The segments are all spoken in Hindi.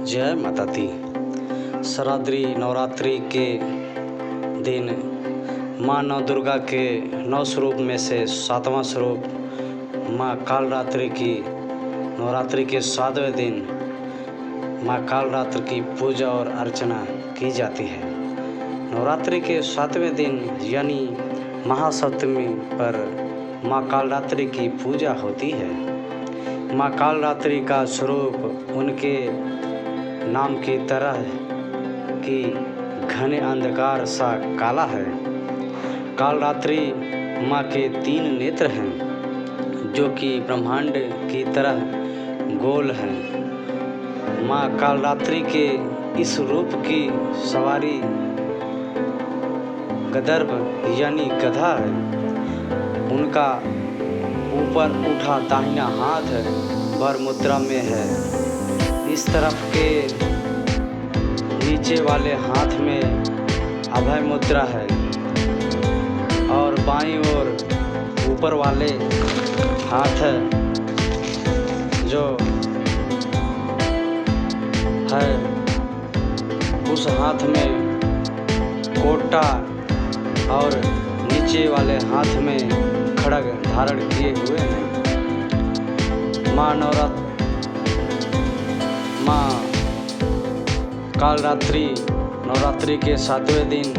जय माता दी। शरदरी नवरात्रि के दिन माँ नौ दुर्गा के 9 स्वरूप में से 7वां स्वरूप माँ कालरात्रि की नवरात्रि के 7वें दिन माँ कालरात्रि की पूजा और अर्चना की जाती है। नवरात्रि के 7वें दिन यानी महासप्तमी पर माँ कालरात्रि की पूजा होती है। माँ कालरात्रि का स्वरूप उनके नाम की तरह कि घने अंधकार सा काला है। कालरात्रि माँ के 3 नेत्र हैं जो कि ब्रह्मांड की तरह गोल हैं। माँ कालरात्रि के इस रूप की सवारी गदर्भ यानी गधा है। उनका ऊपर उठा दाहिना हाथ वर मुद्रा में है। इस तरफ के नीचे वाले हाथ में अभय मुद्रा है और बाईं ओर ऊपर वाले हाथ जो है उस हाथ में कोटा और नीचे वाले हाथ में खड्ग धारण किए हुए हैं। माँ कालरात्रि नवरात्रि के 7वें दिन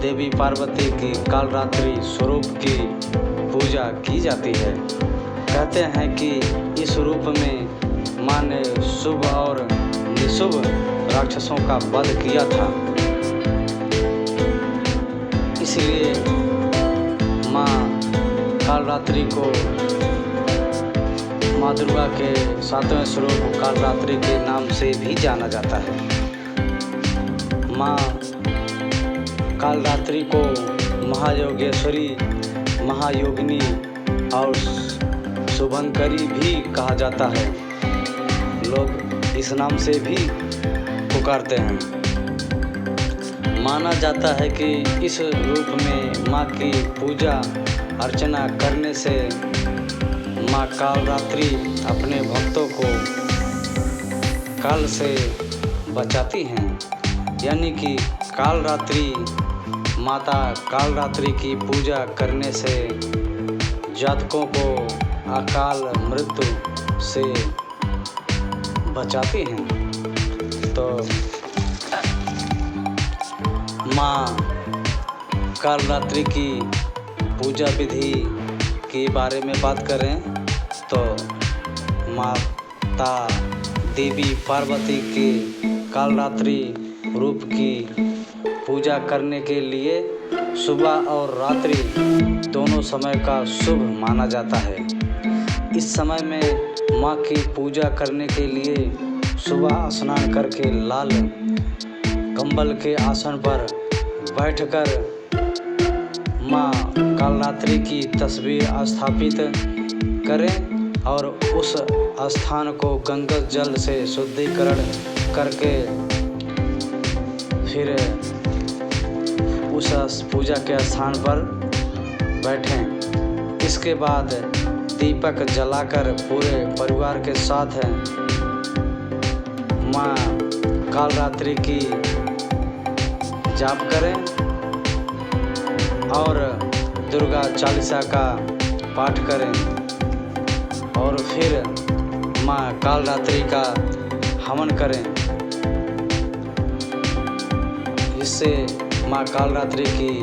देवी पार्वती की कालरात्रि स्वरूप की पूजा की जाती है। कहते हैं कि इस रूप में माँ ने शुभ और निशुभ राक्षसों का वध किया था। इसलिए माँ कालरात्रि को माँ दुर्गा के 7वें स्वरूप कालरात्रि के नाम से भी जाना जाता है। माँ कालरात्रि को महायोगेश्वरी, महायोगिनी और शुभंकरी भी कहा जाता है। लोग इस नाम से भी पुकारते हैं। माना जाता है कि इस रूप में माँ की पूजा अर्चना करने से माँ कालरात्रि अपने भक्तों को काल से बचाती हैं। यानी कि कालरात्रि माता कालरात्रि की पूजा करने से जातकों को अकाल मृत्यु से बचाती हैं। तो माँ कालरात्रि की पूजा विधि के बारे में बात करें तो माता देवी पार्वती के कालरात्रि रूप की पूजा करने के लिए सुबह और रात्रि दोनों समय का शुभ माना जाता है। इस समय में माँ की पूजा करने के लिए सुबह स्नान करके लाल कंबल के आसन पर बैठकर माँ कालरात्रि की तस्वीर स्थापित करें और उस स्थान को गंगा जल से शुद्धिकरण करके फिर उस पूजा के स्थान पर बैठें। इसके बाद दीपक जलाकर पूरे परिवार के साथ माँ कालरात्रि की जाप करें और दुर्गा चालीसा का पाठ करें और फिर माँ कालरात्रि का हवन करें। इससे माँ कालरात्रि की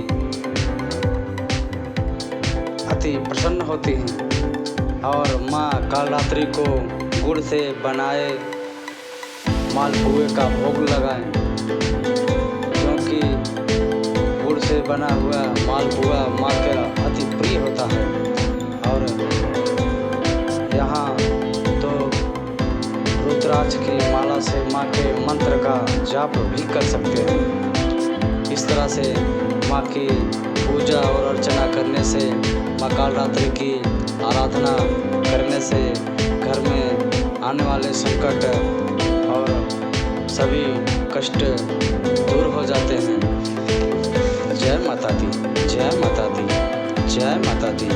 अति प्रसन्न होती हैं और माँ कालरात्रि को गुड़ से बनाए मालपुए का भोग लगाएं, क्योंकि गुड़ से बना हुआ मालपुआ माँ का अति प्रिय होता है। और यहाँ तो रुद्राक्ष की माला से माँ के मंत्र का जाप भी कर सकते हैं। इस तरह से माँ की पूजा और अर्चना करने से, माँ कालरात्रि की आराधना करने से घर में आने वाले संकट और सभी कष्ट दूर हो जाते हैं। जय माता दी, जय माता दी, जय माता दी।